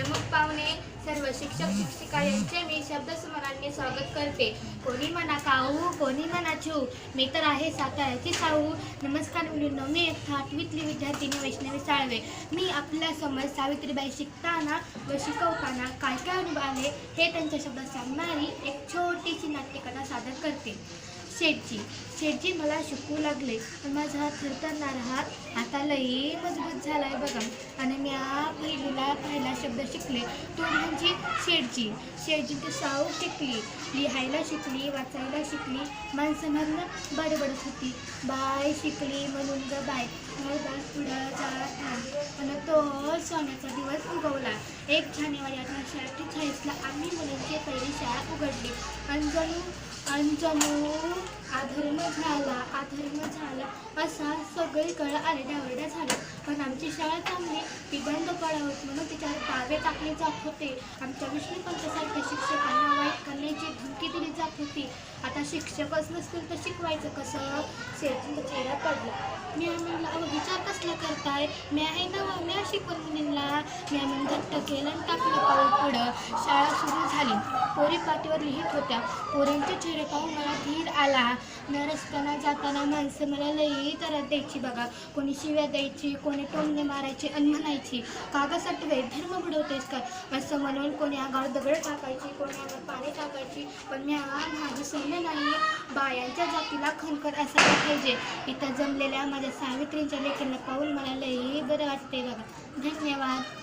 प्रमुख पाहुणे, सर्व शिक्षक शिक्षिका यांचे मी शब्दसुमनांनी स्वागत करते. कोणी म्हणा काऊ, कोणी म्हणा छू, मी तर आहे साताऱ्याची साऊ. नमस्कार मुलींनो, मी एक 8वीतली विद्यार्थिनी वैष्णवी साळवे. मी आपल्यासमोर सावित्रीबाई शिकताना व शिकवताना काय काय अनुभव आले हे त्यांच्या शब्दात सांगणारी एक छोटीशी नाट्यकथा सादर करते. शेठजी मला शिकवू लागले, पण माझा हात थरथरणारा हात आता लई मजबूत झाला आहे बघा. आणि मी पहिला शब्द शिकले तो म्हणजे शेठजी ते साऊ शिकली, लिहायला शिकली, वाचायला शिकली. माणसं म्हणून बडबडत होती, बाय शिकली म्हणून ग बाय, पुढं जात नाही. पण तो सोन्याचा दिवस उगवला. 1 जानेवारी 1848ला आम्ही मुलांची पहिली शाळा उघडली. अंजनू अधर्म झाला असा सगळीकडे आरडाओरडा झाला. पण आमची शाळा चांगली, ती बंद पडावत म्हणून तिच्यावर दावे टाकले जात होते. आमच्या विष्णूपंतसारख्या शिक्षकांना वाईट करण्याची धमकी दिली जात होती. आता शिक्षकच नसतील तर शिकवायचं कसं? शेठजींचा चेहरा पडला. मी म्हणला, अहो विचार कसला करताय? मी आहे ना, मी शिकवून मुलींना. मी म्हणून घट्ट केलं आणि टाकलं पाऊल पुढं. शाळा सुरू झाली. पोरी पाठीवर लिहित होत्या. पोरींचे चेहरे पाहून मला धीर आला. मी रस्त्यानं जाताना माणसं मला लई त्रास द्यायची बघा. कोणी शिव्या द्यायची, कोणी टोमणे मारायचे आणि म्हणायची, कागासाठी धर्म बुडवतेस का असं म्हणून. कोणी अंगावर दगड टाकायची, कोणी अंगावर पाणी टाकायची. पण मी माझं सहन नाही. बायांच्या जातीला खणखर असायला पाहिजे. इथं जमलेल्या माझ्या सावित्रींच्या लेखींना पाहून मला लई बरं वाटते बघा. धन्यवाद.